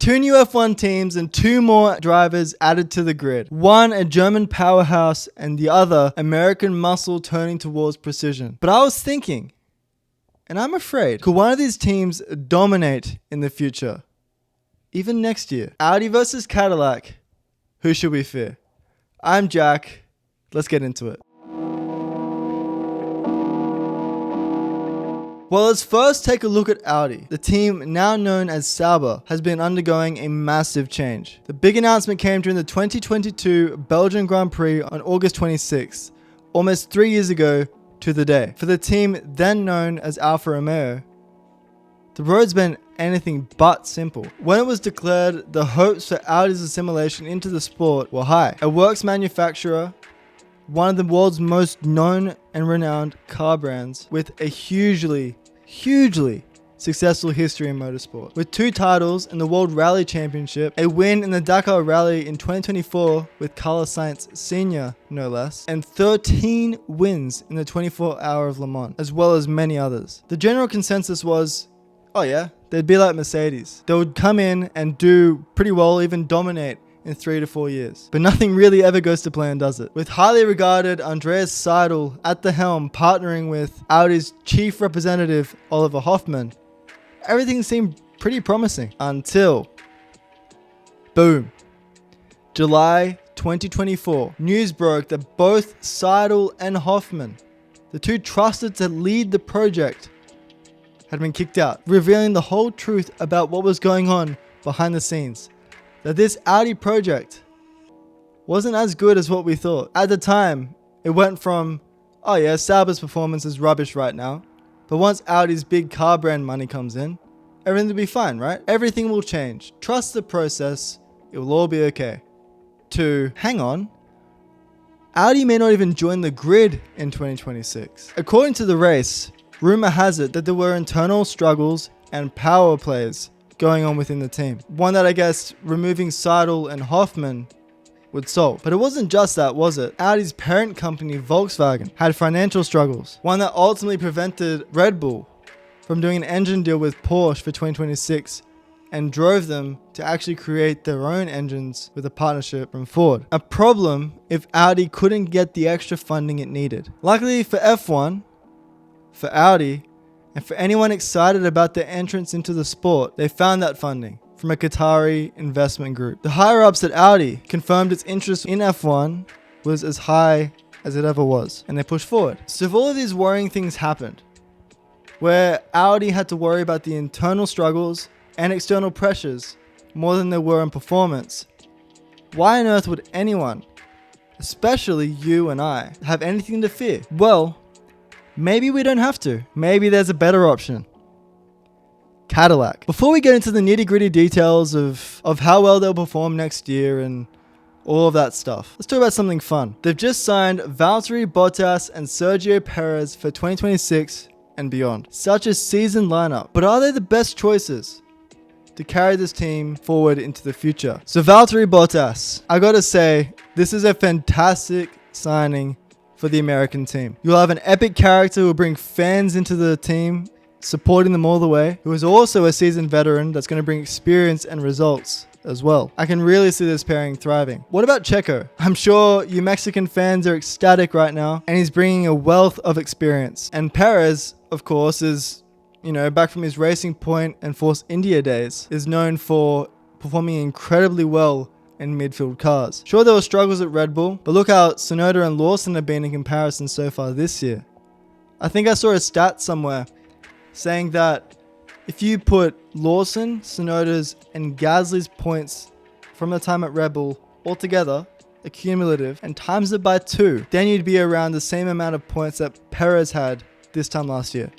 2 new F1 teams and 2 more drivers added to the grid. One a German powerhouse and the other American muscle turning towards precision. But I was thinking, and I'm afraid, could one of these teams dominate in the future? Even next year. Audi versus Cadillac. Who should we fear? I'm Jack. Let's get into it. Well, let's first take a look at Audi. The team, now known as Sauber, has been undergoing a massive change. The big announcement came during the 2022 Belgian Grand Prix on August 26th, almost 3 years ago to the day. For the team then known as Alfa Romeo, the road's been anything but simple. When it was declared, the hopes for Audi's assimilation into the sport were high. A works manufacturer, one of the world's most known and renowned car brands, with a hugely successful history in motorsport. With 2 titles in the World Rally Championship, a win in the Dakar Rally in 2024 with Carlos Sainz Sr., no less, and 13 wins in the 24 Hour of Le Mans, as well as many others. The general consensus was, oh yeah, they'd be like Mercedes. They would come in and do pretty well, even dominate in 3 to 4 years. But nothing really ever goes to plan, does it? With highly regarded Andreas Seidl at the helm, partnering with Audi's chief representative, Oliver Hoffmann, everything seemed pretty promising until, boom, July 2024, news broke that both Seidl and Hoffmann, the 2 trusted to lead the project, had been kicked out, revealing the whole truth about what was going on behind the scenes. That this Audi project wasn't as good as what we thought. At the time, it went from, oh yeah, Sauber's performance is rubbish right now, but once Audi's big car brand money comes in, everything will be fine, right? Everything will change. Trust the process, it will all be okay. To, hang on, Audi may not even join the grid in 2026. According to the race, rumor has it that there were internal struggles and power plays going on within the team. One that I guess removing Seidl and Hoffmann would solve. But it wasn't just that, was it? Audi's parent company, Volkswagen, had financial struggles. One that ultimately prevented Red Bull from doing an engine deal with Porsche for 2026 and drove them to actually create their own engines with a partnership from Ford. A problem if Audi couldn't get the extra funding it needed. Luckily for F1, for Audi, and for anyone excited about their entrance into the sport, they found that funding from a Qatari investment group. The higher-ups at Audi confirmed its interest in F1 was as high as it ever was, and they pushed forward. So if all of these worrying things happened, where Audi had to worry about the internal struggles and external pressures more than they were in performance, why on earth would anyone, especially you and I, have anything to fear? Well, maybe we don't have to. Maybe there's a better option. Cadillac. Before we get into the nitty-gritty details of how well they'll perform next year and all of that stuff, let's talk about something fun. They've just signed Valtteri Bottas and Sergio Perez for 2026 and beyond. Such a seasoned lineup. But are they the best choices to carry this team forward into the future? So Valtteri Bottas, I gotta say, this is a fantastic signing for the American team. You'll have an epic character who will bring fans into the team, supporting them all the way, who is also a seasoned veteran that's going to bring experience and results as well. I can really see this pairing thriving. What about Checo? I'm sure you Mexican fans are ecstatic right now, and he's bringing a wealth of experience. And Perez, of course, is, back from his Racing Point and Force India days, is known for performing incredibly well in midfield cars. Sure, there were struggles at Red Bull, but look how Tsunoda and Lawson have been in comparison so far this year. I think I saw a stat somewhere saying that if you put Lawson, Tsunoda's, and Gasly's points from the time at Red Bull all together, accumulative, and times it by 2, then you'd be around the same amount of points that Perez had this time last year.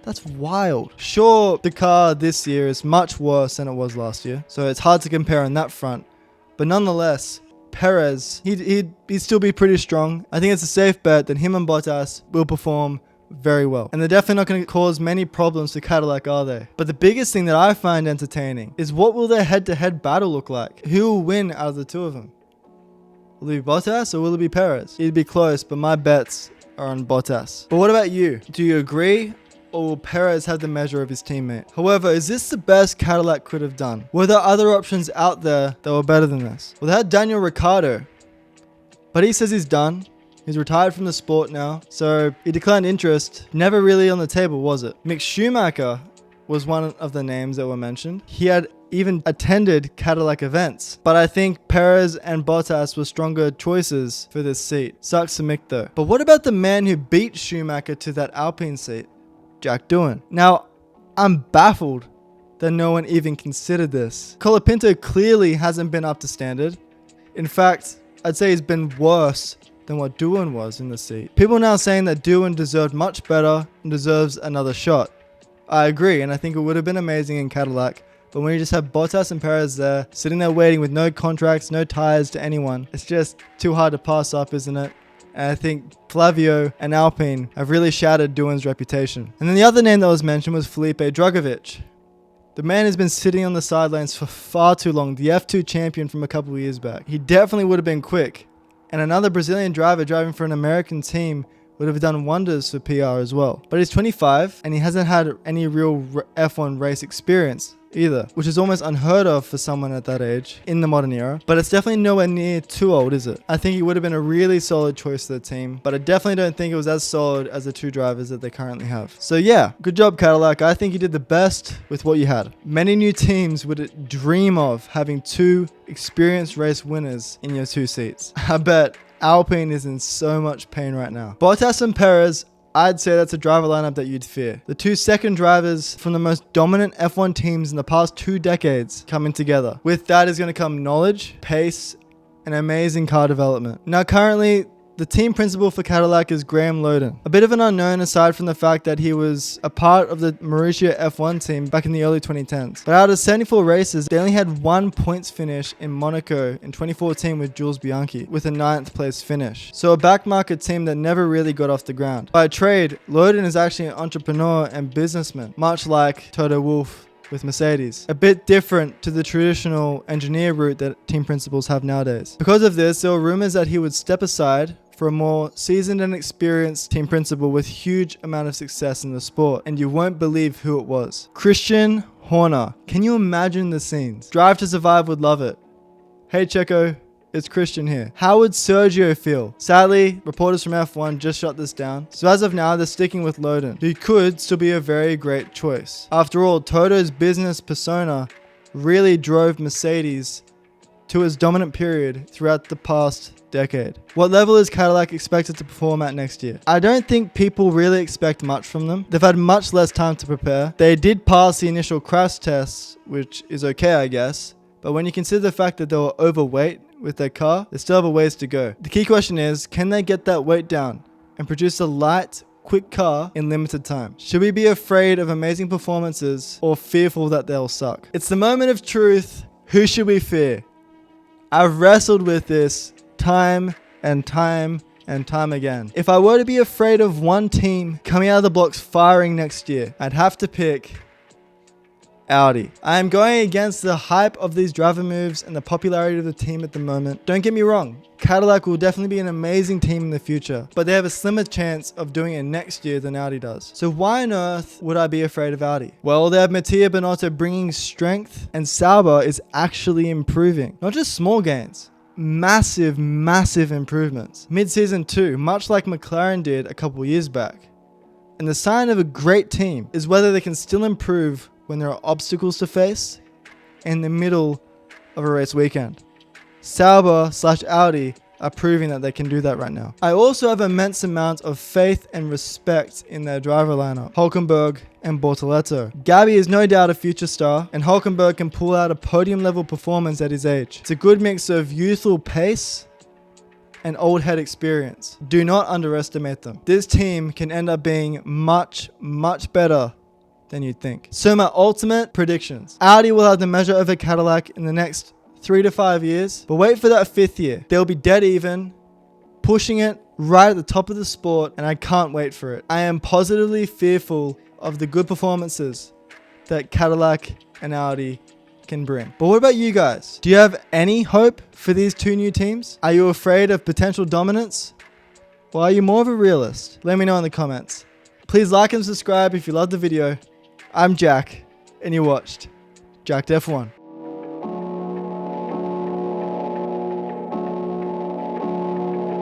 That's wild. Sure, the car this year is much worse than it was last year, so it's hard to compare on that front. But nonetheless, Perez, he'd still be pretty strong. I think it's a safe bet that him and Bottas will perform very well. And they're definitely not going to cause many problems to Cadillac, are they? But the biggest thing that I find entertaining is what will their head-to-head battle look like? Who will win out of the 2 of them? Will it be Bottas or will it be Perez? It'd be close, but my bets are on Bottas. But what about you? Do you agree or will Perez have the measure of his teammate? However, is this the best Cadillac could have done? Were there other options out there that were better than this? Well, they had Daniel Ricciardo, but he says he's done. He's retired from the sport now, so he declined interest. Never really on the table, was it? Mick Schumacher was one of the names that were mentioned. He had even attended Cadillac events, but I think Perez and Bottas were stronger choices for this seat. Sucks to Mick though. But what about the man who beat Schumacher to that Alpine seat? Jack Doohan. Now, I'm baffled that no one even considered this. Colapinto clearly hasn't been up to standard. In fact, I'd say he's been worse than what Doohan was in the seat. People are now saying that Doohan deserved much better and deserves another shot. I agree, and I think it would have been amazing in Cadillac. But when you just have Bottas and Perez there, sitting there waiting with no contracts, no ties to anyone, it's just too hard to pass up, isn't it? And I think Flavio and Alpine have really shattered Doohan's reputation. And then the other name that was mentioned was Felipe Drugovich. The man has been sitting on the sidelines for far too long, the F2 champion from a couple of years back. He definitely would have been quick. And another Brazilian driver driving for an American team would have done wonders for PR as well. But he's 25 and he hasn't had any real F1 race experience either, which is almost unheard of for someone at that age in the modern era. But it's definitely nowhere near too old, is it? I think he would have been a really solid choice for the team, but I definitely don't think it was as solid as the two drivers that they currently have. So yeah, good job Cadillac. I think you did the best with what you had. Many new teams would dream of having two experienced race winners in your two seats. I bet Alpine is in so much pain right now. Bottas and Perez, I'd say that's a driver lineup that you'd fear. The two second drivers from the most dominant F1 teams in the past 2 decades coming together. With that is going to come knowledge, pace, and amazing car development. Now currently, the team principal for Cadillac is Graham Loden. A bit of an unknown aside from the fact that he was a part of the Mauricio F1 team back in the early 2010s. But out of 74 races, they only had 1 points finish in Monaco in 2014 with Jules Bianchi, with a 9th place finish. So a backmarket team that never really got off the ground. By trade, Loden is actually an entrepreneur and businessman, much like Toto Wolff with Mercedes. A bit different to the traditional engineer route that team principals have nowadays. Because of this, there were rumors that he would step aside for a more seasoned and experienced team principal with huge amount of success in the sport, and you won't believe who it was. Christian Horner. Can you imagine the scenes? Drive to Survive would love it. Hey Checo, it's Christian here. How would Sergio feel? Sadly, reporters from F1 just shut this down. So as of now, they're sticking with Loden, who could still be a very great choice. After all, Toto's business persona really drove Mercedes to its dominant period throughout the past decade. What level is Cadillac expected to perform at next year? I don't think people really expect much from them. They've had much less time to prepare. They did pass the initial crash tests, which is okay, I guess. But when you consider the fact that they were overweight with their car, they still have a ways to go. The key question is, can they get that weight down and produce a light, quick car in limited time? Should we be afraid of amazing performances or fearful that they'll suck? It's the moment of truth. Who should we fear? I've wrestled with this time and time and time again. If I were to be afraid of one team coming out of the blocks firing next year, I'd have to pick Audi. I am going against the hype of these driver moves and the popularity of the team at the moment. Don't get me wrong, Cadillac will definitely be an amazing team in the future, but they have a slimmer chance of doing it next year than Audi does. So why on earth would I be afraid of Audi? Well, they have Mattia Binotto bringing strength, and Sauber is actually improving. Not just small gains, massive improvements. Mid-season too, much like McLaren did a couple years back. And the sign of a great team is whether they can still improve when there are obstacles to face in the middle of a race weekend. Sauber/Audi are proving that they can do that right now. I also have immense amount of faith and respect in their driver lineup, Hülkenberg and Bortoleto. Gabby is no doubt a future star, and Hülkenberg can pull out a podium level performance at his age. It's a good mix of youthful pace and old head experience. Do not underestimate them. This team can end up being much better than you'd think. So my ultimate predictions. Audi will have the measure of a Cadillac in the next 3 to 5 years, but wait for that 5th year. They'll be dead even, pushing it right at the top of the sport, and I can't wait for it. I am positively fearful of the good performances that Cadillac and Audi can bring. But what about you guys? Do you have any hope for these two new teams? Are you afraid of potential dominance? Or are you more of a realist? Let me know in the comments. Please like and subscribe if you loved the video. I'm Jack, and you watched Jacked F1.